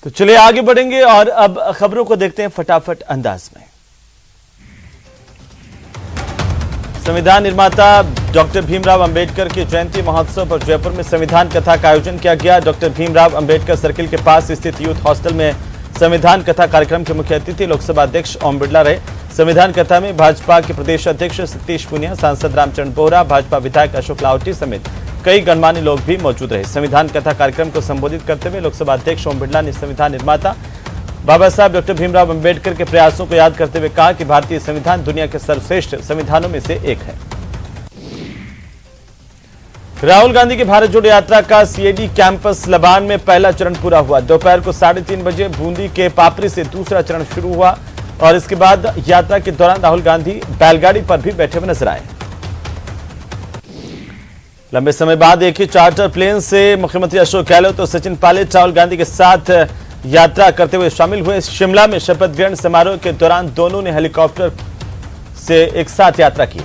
तो चलिए आगे बढ़ेंगे और अब खबरों को देखते हैं फटाफट अंदाज में। संविधान निर्माता डॉक्टर भीमराव अंबेडकर की जयंती महोत्सव पर जयपुर में संविधान कथा का आयोजन किया गया। डॉक्टर भीमराव अंबेडकर सर्किल के पास स्थित यूथ हॉस्टल में संविधान कथा कार्यक्रम के मुख्य अतिथि लोकसभा अध्यक्ष ओम बिरला रहे। संविधान कथा में भाजपा के प्रदेश अध्यक्ष सतीश पूनिया, सांसद रामचंद्र बोहरा, भाजपा विधायक अशोक लाहोटी समेत कई गणमान्य लोग भी मौजूद रहे। संविधान कथा कार्यक्रम को संबोधित करते हुए लोकसभा अध्यक्ष ओम बिरला ने संविधान निर्माता बाबा साहब डॉक्टर भीमराव अंबेडकर के प्रयासों को याद करते हुए कहा कि भारतीय संविधान दुनिया के सर्वश्रेष्ठ संविधानों में से एक है। राहुल गांधी की भारत जोड़ो यात्रा का सीएडी कैंपस लबान में पहला चरण पूरा हुआ। दोपहर को 3:30 बजे बूंदी के पापरी से दूसरा चरण शुरू हुआ और इसके बाद यात्रा के दौरान राहुल गांधी बैलगाड़ी पर भी बैठे हुए नजर आए। लंबे समय बाद एक ही चार्टर प्लेन से मुख्यमंत्री अशोक गहलोत और सचिन पायलट राहुल गांधी के साथ यात्रा करते हुए शामिल हुए। शिमला में शपथ ग्रहण समारोह के दौरान दोनों ने हेलीकॉप्टर से एक साथ यात्रा की।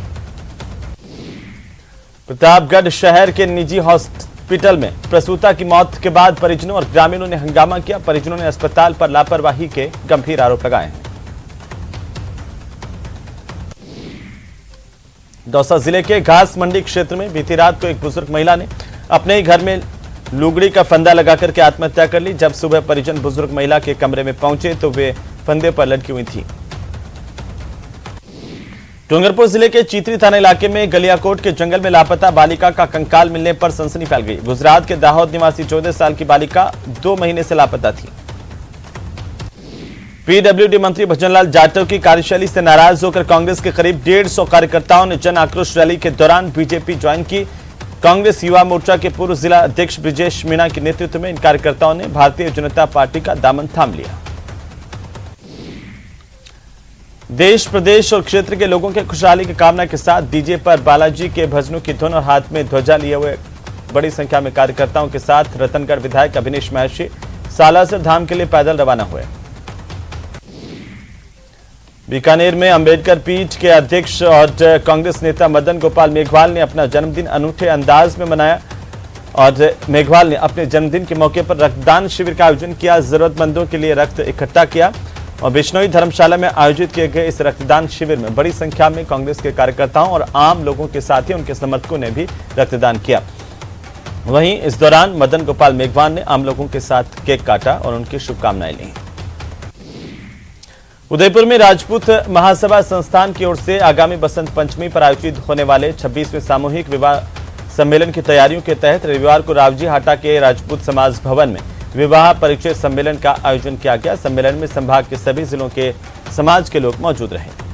प्रतापगढ़ शहर के निजी हॉस्पिटल में प्रसूता की मौत के बाद परिजनों और ग्रामीणों ने हंगामा किया। परिजनों ने अस्पताल पर लापरवाही के गंभीर आरोप लगाए हैं। दौसा जिले के घास मंडी क्षेत्र में बीती रात को एक बुजुर्ग महिला ने अपने ही घर में लुगड़ी का फंदा लगाकर के आत्महत्या कर ली। जब सुबह परिजन बुजुर्ग महिला के कमरे में पहुंचे तो वे फंदे पर लटकी हुई थी। डूंगरपुर जिले के चीतरी थाना इलाके में गलियाकोट के जंगल में लापता बालिका का कंकाल मिलने पर सनसनी फैल गई। गुजरात के दाहोद निवासी 14 साल की बालिका 2 महीने से लापता थी। पीडब्ल्यूडी मंत्री भजनलाल जाटव की कार्यशैली से नाराज होकर कांग्रेस के करीब 150 कार्यकर्ताओं ने जन आक्रोश रैली के दौरान बीजेपी ज्वाइन की। कांग्रेस युवा मोर्चा के पूर्व जिला अध्यक्ष ब्रिजेश मीणा के नेतृत्व में इन कार्यकर्ताओं ने भारतीय जनता पार्टी का दामन थाम लिया। देश, प्रदेश और क्षेत्र के लोगों के खुशहाली की कामना के साथ डीजे पर बालाजी के भजनों की धुन और हाथ में ध्वजा लिए हुए बड़ी संख्या में कार्यकर्ताओं के साथ रतनगढ़ विधायक अभिनेश महर्षि सालासर धाम के लिए पैदल रवाना हुए। बीकानेर में अंबेडकर पीठ के अध्यक्ष और कांग्रेस नेता मदन गोपाल मेघवाल ने अपना जन्मदिन अनूठे अंदाज में मनाया और मेघवाल ने अपने जन्मदिन के मौके पर रक्तदान शिविर का आयोजन किया। जरूरतमंदों के लिए रक्त इकट्ठा किया और बिश्नोई धर्मशाला में आयोजित किए गए इस रक्तदान शिविर में बड़ी संख्या में कांग्रेस के कार्यकर्ताओं और आम लोगों के साथ ही उनके समर्थकों ने भी रक्तदान किया। वहीं इस दौरान मदन गोपाल मेघवाल ने आम लोगों के साथ केक काटा और उनकी शुभकामनाएं ली। उदयपुर में राजपूत महासभा संस्थान की ओर से आगामी बसंत पंचमी पर आयोजित होने वाले 26वें सामूहिक विवाह सम्मेलन की तैयारियों के तहत रविवार को रावजी हाटा के राजपूत समाज भवन में विवाह परिचय सम्मेलन का आयोजन किया गया। सम्मेलन में संभाग के सभी जिलों के समाज के लोग मौजूद रहे।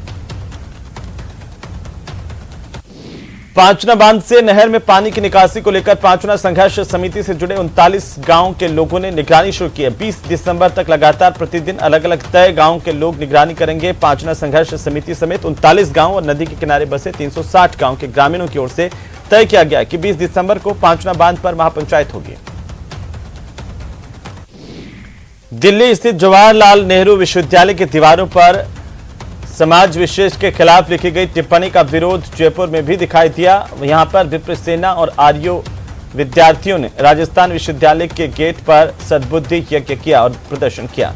पांचना बांध से नहर में पानी की निकासी को लेकर पांचना संघर्ष समिति से जुड़े 39 गांव के लोगों ने निगरानी शुरू की है। 20 दिसंबर तक लगातार प्रतिदिन अलग अलग तय गांव के लोग निगरानी करेंगे। पांचना संघर्ष समिति समेत 39 गांव और नदी के किनारे बसे 360 गांव के ग्रामीणों की ओर से तय किया गया कि 20 दिसंबर को पांचना बांध पर महापंचायत होगी। दिल्ली स्थित जवाहरलाल नेहरू विश्वविद्यालय की दीवारों पर समाज विशेष के खिलाफ लिखी गई टिप्पणी का विरोध जयपुर में भी दिखाई दिया। यहां पर विप्र सेना और आर्यो विद्यार्थियों ने राजस्थान विश्वविद्यालय के गेट पर सद्बुद्धि यज्ञ किया और प्रदर्शन किया।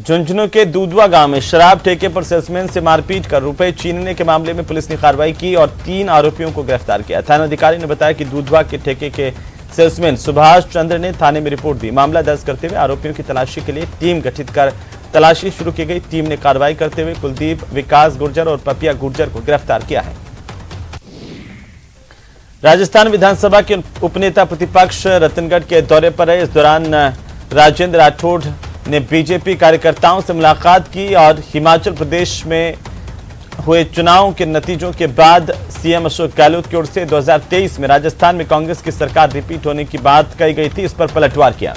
झुंझुनू के दूधवा गांव में शराब ठेके पर सेल्समैन से मारपीट कर रुपए छीनने के मामले में पुलिस ने कार्रवाई की और 3 आरोपियों को गिरफ्तार किया। थानाधिकारी ने बताया कि दूधवा के ठेके के सेल्समैन सुभाष चंद्र ने थाने में रिपोर्ट दी। मामला दर्ज करते हुए आरोपियों की तलाशी के लिए टीम गठित कर तलाशी शुरू की गई। टीम ने कार्रवाई करते हुए कुलदीप, विकास गुर्जर और पपिया गुर्जर को गिरफ्तार किया है। राजस्थान विधानसभा के उपनेता प्रतिपक्ष रतनगढ़ के दौरे पर रहे। इस दौरान राजेंद्र राठौड़ ने बीजेपी कार्यकर्ताओं से मुलाकात की और हिमाचल प्रदेश में हुए चुनाव के नतीजों के बाद सीएम अशोक गहलोत की ओर से 2023 में राजस्थान में कांग्रेस की सरकार रिपीट होने की बात कही गई थी, इस पर पलटवार किया।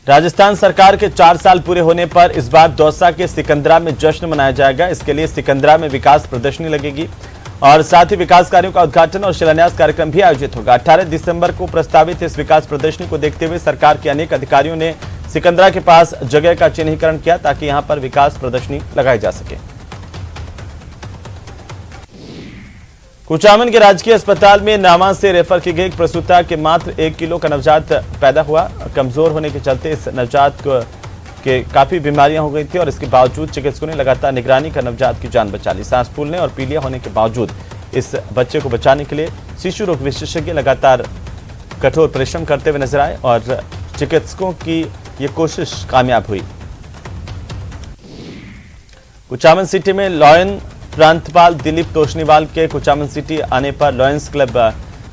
राजस्थान सरकार के 4 साल पूरे होने पर इस बार दौसा के सिकंदरा में जश्न मनाया जाएगा। इसके लिए सिकंदरा में विकास प्रदर्शनी लगेगी और साथ ही विकास कार्यों का उद्घाटन और शिलान्यास कार्यक्रम भी आयोजित होगा। 18 दिसंबर को प्रस्तावित इस विकास प्रदर्शनी को देखते हुए सरकार के अनेक अधिकारियों ने सिकंदरा के पास जगह का चिन्हीकरण किया ताकि यहां पर विकास प्रदर्शनी लगाई जा सके। कुचामन के राजकीय अस्पताल में नामा से रेफर की गई प्रसूता के मात्र 1 किलो का नवजात पैदा हुआ। कमजोर होने के चलते इस नवजात के काफी बीमारियां हो गई थी और इसके बावजूद चिकित्सकों ने लगातार निगरानी कर नवजात की जान बचा ली। सांस फूलने और पीलिया होने के बावजूद इस बच्चे को बचाने के लिए शिशु रोग विशेषज्ञ लगातार कठोर परिश्रम करते हुए नजर आए और चिकित्सकों की ये कोशिश कामयाब हुई। कुचामन सिटी में लॉयन प्रांतपाल दिलीप तोशनीवाल के कुचामन सिटी आने पर लॉयंस क्लब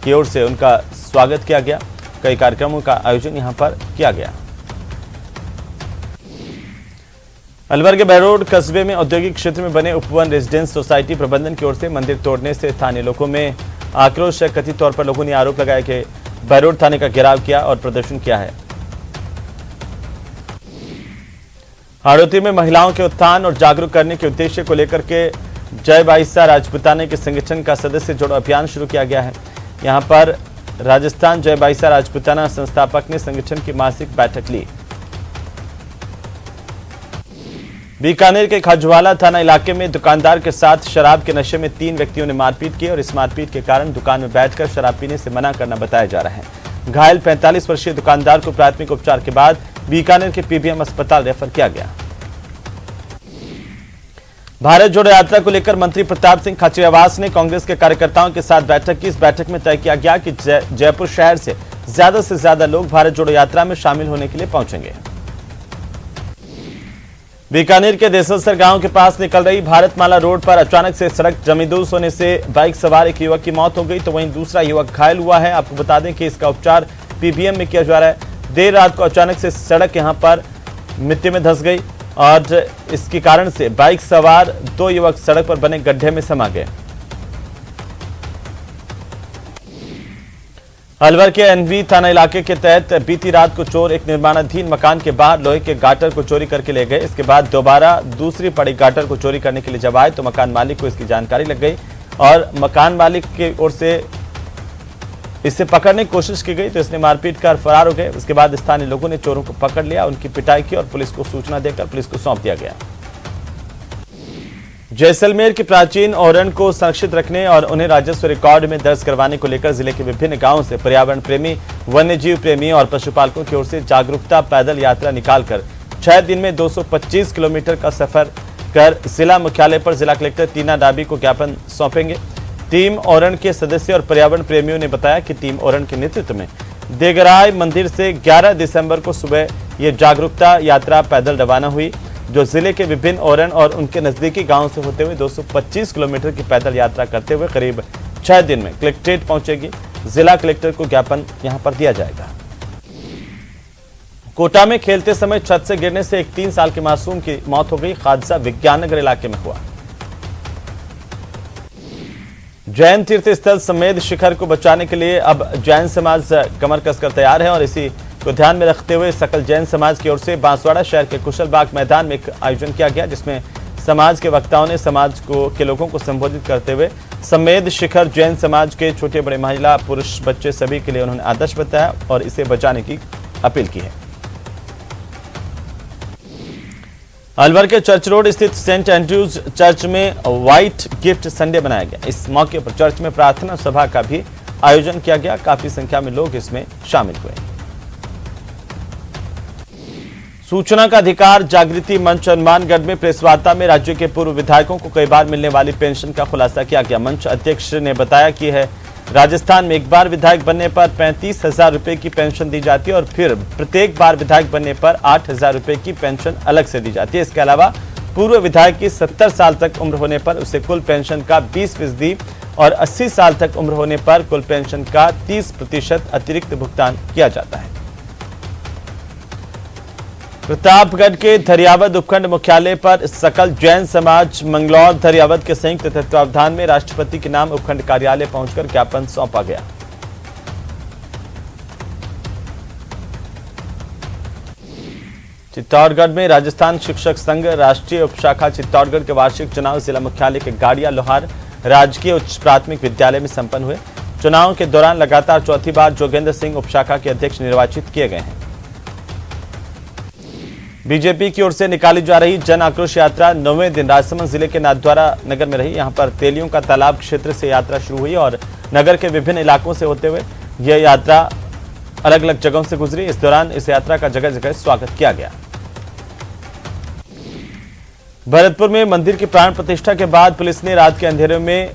की ओर से उनका स्वागत किया गया। कई कार्यक्रमों का आयोजन यहां पर किया गया। अलवर के बहरोड कस्बे में औद्योगिक क्षेत्र में बने उपवन रेजिडेंस सोसाइटी प्रबंधन की ओर से मंदिर तोड़ने से स्थानीय लोगों में आक्रोश है। कथित तौर पर लोगों ने आरोप लगाया कि बहरोड थाने का घेराव किया और प्रदर्शन किया है। हाड़ौती में महिलाओं के उत्थान और जागरूक करने के उद्देश्य को लेकर के जय बाईसा राजपूताना के संगठन का सदस्य जोड़ो अभियान शुरू किया गया है। यहां पर राजस्थान जय बाईसा राजपूताना संस्थापक ने संगठन की मासिक बैठक ली। बीकानेर के खजवाला थाना इलाके में दुकानदार के साथ शराब के नशे में 3 व्यक्तियों ने मारपीट की और इस मारपीट के कारण दुकान में बैठकर शराब पीने से मना करना बताया जा रहा है। घायल 45 वर्षीय दुकानदार को प्राथमिक उपचार के बाद बीकानेर के पीबीएम अस्पताल रेफर किया गया। भारत जोड़ो यात्रा को लेकर मंत्री प्रताप सिंह खाचरियावास ने कांग्रेस के कार्यकर्ताओं के साथ बैठक की। इस बैठक में तय किया गया कि जयपुर शहर से ज्यादा लोग भारत जोड़ो यात्रा में शामिल होने के लिए पहुंचेंगे। बीकानेर के देसलसर गांव के पास निकल रही भारतमाला रोड पर अचानक से सड़क जमींदोज होने से बाइक सवार एक युवक की मौत हो गई तो वहीं दूसरा युवक घायल हुआ है। आपको बता दें कि इसका उपचार पीबीएम में किया जा रहा है। देर रात को अचानक से सड़क यहां पर मिट्टी में धंस गई और इसके कारण से बाइक सवार 2 युवक सड़क पर बने गड्ढे में समा गए। अलवर के एनवी थाना इलाके के तहत बीती रात को चोर एक निर्माणाधीन मकान के बाहर लोहे के गाटर को चोरी करके ले गए। इसके बाद दोबारा दूसरी पड़ी गाटर को चोरी करने के लिए जब आए तो मकान मालिक को इसकी जानकारी लग गई और मकान मालिक की ओर से इसे पकड़ने की कोशिश की गई तो इसने मारपीट कर फरार हो गए। उसके बाद स्थानीय लोगों ने चोरों को पकड़ लिया, उनकी पिटाई की और पुलिस को सूचना देकर पुलिस को सौंप दिया गया। जैसलमेर के प्राचीन ओरण को संरक्षित रखने और उन्हें राजस्व रिकॉर्ड में दर्ज करवाने को लेकर जिले के विभिन्न गांवों से पर्यावरण प्रेमी, वन्यजीव प्रेमी और पशुपालकों की ओर से जागरूकता पैदल यात्रा निकालकर 6 दिन में 225 किलोमीटर का सफर कर जिला मुख्यालय पर जिला कलेक्टर टीना डाबी को ज्ञापन सौंपेंगे। टीम ओरण के सदस्य और पर्यावरण प्रेमियों ने बताया कि टीम ओरण के नेतृत्व में देगराय मंदिर से 11 दिसंबर को सुबह ये जागरूकता यात्रा पैदल रवाना हुई, जो जिले के विभिन्न ओरण और उनके नजदीकी गांवों से होते हुए 225 किलोमीटर की पैदल यात्रा करते हुए करीब 6 दिन में कलेक्ट्रेट पहुंचेगी। जिला कलेक्टर को ज्ञापन यहां पर दिया जाएगा। कोटा में खेलते समय छत से गिरने से एक 3 साल के मासूम की मौत हो गई। हादसा विज्ञान नगर इलाके में हुआ। जैन तीर्थ स्थल समेत शिखर को बचाने के लिए अब जैन समाज कमर कसकर तैयार है और इसी को ध्यान में रखते हुए सकल जैन समाज की ओर से बांसवाड़ा शहर के कुशलबाग मैदान में एक आयोजन किया गया, जिसमें समाज के वक्ताओं ने समाज के लोगों को संबोधित करते हुए समेत शिखर जैन समाज के छोटे बड़े महिला पुरुष बच्चे सभी के लिए उन्होंने आदर्श बताया और इसे बचाने की अपील की है। अलवर के चर्च रोड स्थित सेंट एंड्रयूज चर्च में व्हाइट गिफ्ट संडे मनाया गया। इस मौके पर चर्च में प्रार्थना सभा का भी आयोजन किया गया। काफी संख्या में लोग इसमें शामिल हुए। सूचना का अधिकार जागृति मंच हनुमानगढ़ में प्रेस वार्ता में राज्य के पूर्व विधायकों को कई बार मिलने वाली पेंशन का खुलासा किया गया। मंच अध्यक्ष ने बताया कि राजस्थान में एक बार विधायक बनने पर 35,000 रुपए की पेंशन दी जाती है और फिर प्रत्येक बार विधायक बनने पर 8,000 रुपए की पेंशन अलग से दी जाती है। इसके अलावा पूर्व विधायक की 70 साल तक उम्र होने पर उसे कुल पेंशन का 20% और 80 साल तक उम्र होने पर कुल पेंशन का 30% अतिरिक्त भुगतान किया जाता है। प्रतापगढ़ के धरियावद उपखंड मुख्यालय पर सकल जैन समाज मंगलौर धरियावद के संयुक्त तत्वावधान में राष्ट्रपति के नाम उपखंड कार्यालय पहुंचकर ज्ञापन सौंपा गया। चित्तौड़गढ़ में राजस्थान शिक्षक संघ राष्ट्रीय उपशाखा चित्तौड़गढ़ के वार्षिक चुनाव जिला मुख्यालय के गाड़िया लोहार राजकीय उच्च प्राथमिक विद्यालय में संपन्न हुए। चुनाव के दौरान लगातार चौथी बार जोगेंद्र सिंह उपशाखा के अध्यक्ष निर्वाचित किए गए हैं। बीजेपी की ओर से निकाली जा रही जन आक्रोश यात्रा 9वें दिन राजसमंद जिले के नाथद्वारा नगर में रही। यहां पर तेलियों का तालाब क्षेत्र से यात्रा शुरू हुई और नगर के विभिन्न इलाकों से होते हुए यह यात्रा अलग अलग जगहों से गुजरी। इस दौरान इस यात्रा का जगह जगह स्वागत किया गया। भरतपुर में मंदिर की प्राण प्रतिष्ठा के बाद पुलिस ने रात के अंधेरे में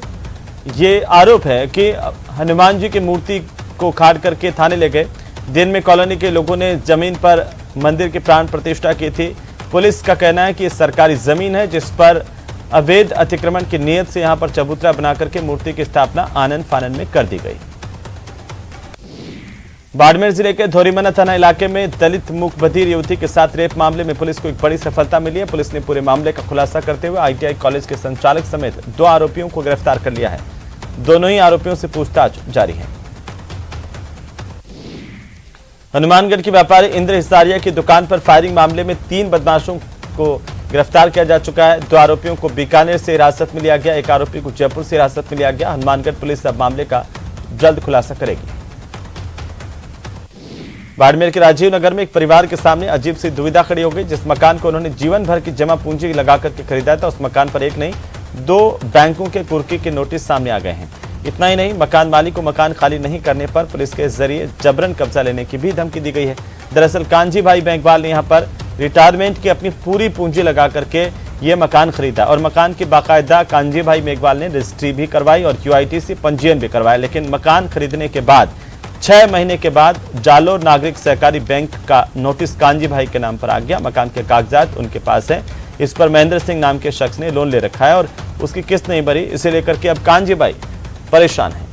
ये आरोप है कि हनुमान जी की मूर्ति को उखाड़ करके थाने ले गए। दिन में कॉलोनी के लोगों ने जमीन पर मंदिर की प्राण प्रतिष्ठा की थी। पुलिस का कहना है कि सरकारी जमीन है जिस पर अवैध अतिक्रमण की नीयत से यहां पर चबूतरा बनाकर के मूर्ति की स्थापना आनन फानन में कर दी गई। बाड़मेर जिले के धोरीमन्ना थाना इलाके में दलित मूक बधिर युवती के साथ रेप मामले में पुलिस को एक बड़ी सफलता मिली है। पुलिस ने पूरे मामले का खुलासा करते हुए ITI कॉलेज के संचालक समेत 2 आरोपियों को गिरफ्तार कर लिया है। दोनों ही आरोपियों से पूछताछ जारी है। हनुमानगढ़ के व्यापारी इंद्र हिसारिया की दुकान पर फायरिंग मामले में 3 बदमाशों को गिरफ्तार किया जा चुका है। 2 आरोपियों को बीकानेर से हिरासत में लिया गया, एक आरोपी को जयपुर से हिरासत में लिया गया। हनुमानगढ़ पुलिस अब मामले का जल्द खुलासा करेगी। बाड़मेर के राजीव नगर में एक परिवार के सामने अजीब सी दुविधा खड़ी हो गई। जिस मकान को उन्होंने जीवन भर की जमा पूंजी लगा करके खरीदा था, उस मकान पर एक नहीं 2 बैंकों के कुर्की के नोटिस सामने आ गए हैं। इतना ही नहीं, मकान मालिक को मकान खाली नहीं करने पर पुलिस के जरिए जबरन कब्जा लेने की भी धमकी दी गई है। दरअसल कांजी भाई बैंकवाल ने यहां पर रिटायरमेंट की अपनी पूरी पूंजी लगा करके ये मकान खरीदा और मकान की बाकायदा कांजी भाई मेघवाल ने रजिस्ट्री भी करवाई और QIT से पंजीयन भी करवाया। लेकिन मकान खरीदने के बाद 6 महीने के बाद जालोर नागरिक सहकारी बैंक का नोटिस कांजी भाई के नाम पर आ गया। मकान के कागजात उनके पास है। इस पर महेंद्र सिंह नाम के शख्स ने लोन ले रखा है और उसकी किस्त नहीं भरी। इसे लेकर के अब कांजी भाई परेशान है।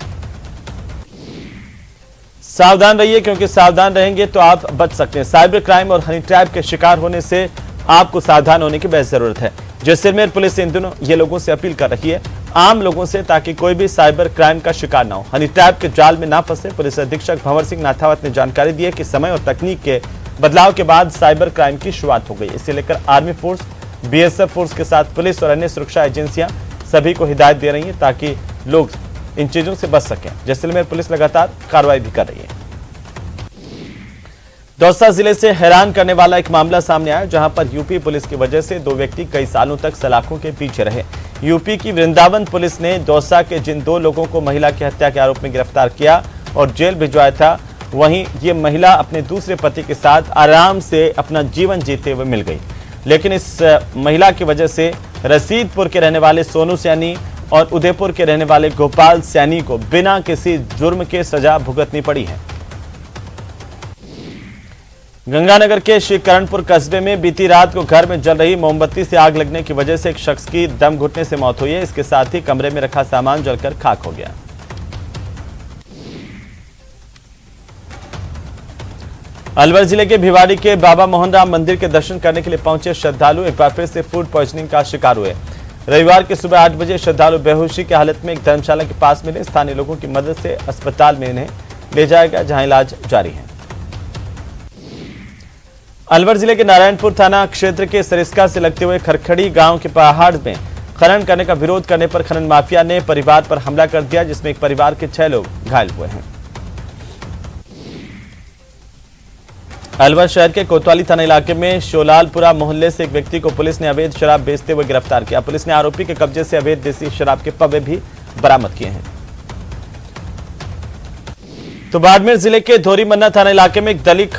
सावधान रहिए, क्योंकि सावधान रहेंगे तो आप बच सकते हैं। साइबर क्राइम और हनी ट्रैप के शिकार होने से आपको सावधान होने की बेहद जरूरत है। जैसलमेर पुलिस इन दिनों ये लोगों से अपील कर रही है, आम लोगों से, ताकि कोई भी साइबर क्राइम का शिकार ना हो, हनी ट्रैप के जाल में ना फंसे। पुलिस अधीक्षक भंवर सिंह नाथावत ने जानकारी दी है कि समय और तकनीक के बदलाव के बाद साइबर क्राइम की शुरुआत हो गई। इसे लेकर आर्मी फोर्स, BSF फोर्स के साथ पुलिस और अन्य सुरक्षा एजेंसियां सभी को हिदायत दे रही है ताकि लोग इन चीजों से बच सकें। जैसलमेर पुलिस लगातार कार्रवाई भी कर रही है। दौसा जिले से हैरान करने वाला एक मामला सामने आया, जहां पर यूपी पुलिस की वजह से 2 व्यक्ति कई सालों तक सलाखों के पीछे रहे। यूपी की वृंदावन पुलिस ने दौसा के जिन 2 लोगों को महिला की हत्या के आरोप में गिरफ्तार किया और जेल भिजवाया था, वहीं ये महिला अपने दूसरे पति के साथ आराम से अपना जीवन जीते हुए मिल गई। लेकिन इस महिला की वजह से रसीदपुर के रहने वाले सोनू सैनी और उदयपुर के रहने वाले गोपाल सैनी को बिना किसी जुर्म के सजा भुगतनी पड़ी है। गंगानगर के श्रीकरणपुर कस्बे में बीती रात को घर में जल रही मोमबत्ती से आग लगने की वजह से एक शख्स की दम घुटने से मौत हुई है। इसके साथ ही कमरे में रखा सामान जलकर खाक हो गया। अलवर जिले के भिवाड़ी के बाबा मोहन राम मंदिर के दर्शन करने के लिए पहुंचे श्रद्धालु एक बार फिर से फूड पॉइजनिंग का शिकार हुए। रविवार की सुबह 8 बजे श्रद्धालु बेहोशी की हालत में एक धर्मशाला के पास मिले। स्थानीय लोगों की मदद से अस्पताल में इन्हें ले जाया गया, जहां इलाज जारी है। अलवर जिले के नारायणपुर थाना क्षेत्र के सरिस्का से लगते हुए खरखड़ी गांव के पहाड़ में खनन करने का विरोध करने पर खनन माफिया ने परिवार पर हमला कर दिया, जिसमें एक परिवार के 6 लोग घायल हुए हैं। अलवर शहर के कोतवाली थाना इलाके में शोलालपुरा मोहल्ले से एक व्यक्ति को पुलिस ने अवैध शराब बेचते हुए गिरफ्तार किया। पुलिस ने आरोपी के कब्जे से अवैध देसी शराब के पवे भी बरामद किए हैं। तो बाड़मेर जिले के धोरीमन्ना थाना इलाके में एक दलित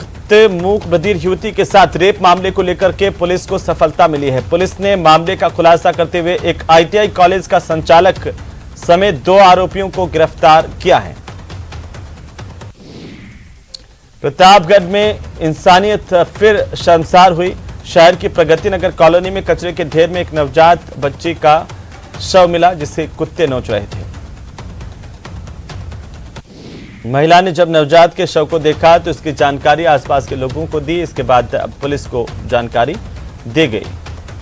मूक बधिर युवती के साथ रेप मामले को लेकर के पुलिस को सफलता मिली है। पुलिस ने मामले का खुलासा करते हुए एक ITI कॉलेज का संचालक समेत 2 आरोपियों को गिरफ्तार किया है। प्रतापगढ़ में इंसानियत फिर शर्मसार हुई। शहर की प्रगति नगर कॉलोनी में कचरे के ढेर में एक नवजात बच्ची का शव मिला, जिसे कुत्ते नोच रहे थे। महिला ने जब नवजात के शव को देखा तो इसकी जानकारी आसपास के लोगों को दी। इसके बाद पुलिस को जानकारी दी गई।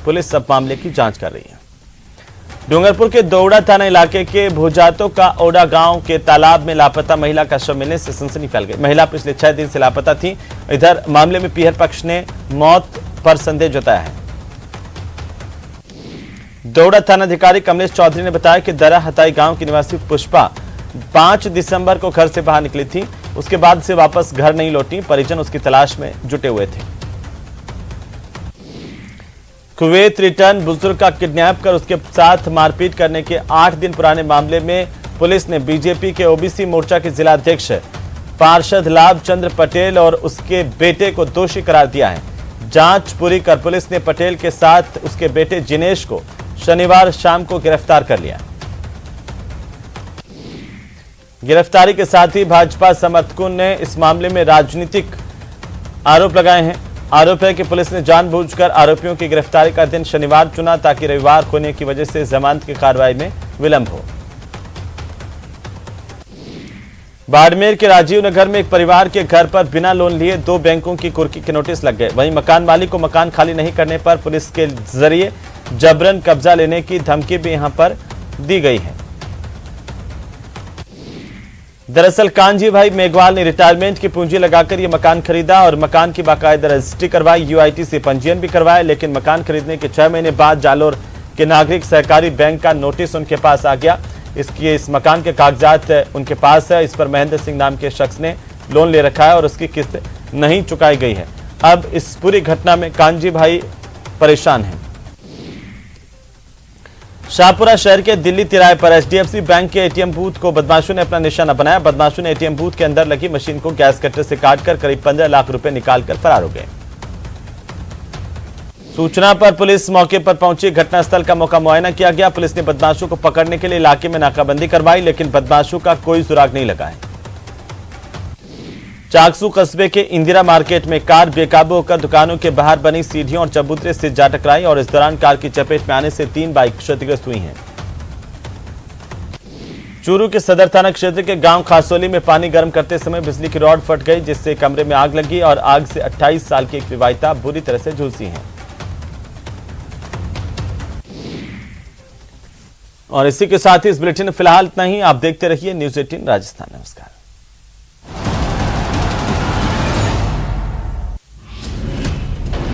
पुलिस अब मामले की जांच कर रही है। डूंगरपुर के दौड़ा थाना इलाके के भुजातों का ओडा गांव के तालाब में लापता महिला का शव मिलने से सनसनी फैल गई। महिला पिछले 6 दिन से लापता थी। इधर मामले में पीहर पक्ष ने मौत पर संदेह जताया है। दौड़ा थानाधिकारी कमलेश चौधरी ने बताया कि दरा हताई गांव की निवासी पुष्पा 5 दिसंबर को घर से बाहर निकली थी। उसके बाद से वापस घर नहीं लौटी। परिजन उसकी तलाश में जुटे हुए थे। कुवैत रिटर्न बुजुर्ग का किडनैप कर उसके साथ मारपीट करने के 8 दिन पुराने मामले में पुलिस ने बीजेपी के ओबीसी मोर्चा के जिलाध्यक्ष पार्षद लाभ चंद्र पटेल और उसके बेटे को दोषी करार दिया है। जांच पूरी कर पुलिस ने पटेल के साथ उसके बेटे जिनेश को शनिवार शाम को गिरफ्तार कर लिया। गिरफ्तारी के साथ ही भाजपा समर्थकों ने इस मामले में राजनीतिक आरोप लगाए हैं। आरोप है कि पुलिस ने जानबूझकर आरोपियों की गिरफ्तारी का दिन शनिवार चुना ताकि रविवार होने की वजह से जमानत की कार्रवाई में विलंब हो। बाड़मेर के राजीव नगर में एक परिवार के घर पर बिना लोन लिए 2 बैंकों की कुर्की के नोटिस लग गए। वहीं मकान मालिक को मकान खाली नहीं करने पर पुलिस के जरिए जबरन कब्जा लेने की धमकी भी यहां पर दी गई है। दरअसल कांजी भाई मेघवाल ने रिटायरमेंट की पूंजी लगाकर यह मकान खरीदा और मकान की बाकायदा रजिस्ट्री करवाई, यूआईटी से पंजीयन भी करवाया, लेकिन मकान खरीदने के 6 महीने बाद जालोर के नागरिक सहकारी बैंक का नोटिस उनके पास आ गया। इस मकान के कागजात उनके पास है। इस पर महेंद्र सिंह नाम के शख्स ने लोन ले रखा है और उसकी किस्त नहीं चुकाई गई है। अब इस पूरी घटना में कांजी भाई परेशान हैं। शाहपुरा शहर के दिल्ली तिराहे पर एचडीएफसी बैंक के एटीएम बूथ को बदमाशों ने अपना निशाना बनाया। बदमाशों ने एटीएम बूथ के अंदर लगी मशीन को गैस कटर से काटकर करीब 15 लाख रुपए निकालकर फरार हो गए। सूचना पर पुलिस मौके पर पहुंची। घटनास्थल का मौका मुआयना किया गया। पुलिस ने बदमाशों को पकड़ने के लिए इलाके में नाकाबंदी करवाई, लेकिन बदमाशों का कोई सुराग नहीं लगा है। चाकसू कस्बे के इंदिरा मार्केट में कार बेकाबू होकर दुकानों के बाहर बनी सीढ़ियों और चबूतरे से जा टकराई और इस दौरान कार की चपेट में आने से 3 बाइक क्षतिग्रस्त हुई हैं। चूरू के सदर थाना क्षेत्र के गांव खासोली में पानी गर्म करते समय बिजली की रॉड फट गई, जिससे कमरे में आग लगी और आग से 28 साल की एक विवाहिता बुरी तरह से झुलसी हैं। और इसी के साथ ही इस बुलेटिन में फिलहाल इतना ही। आप देखते रहिए न्यूज़ 18 राजस्थान। नमस्कार।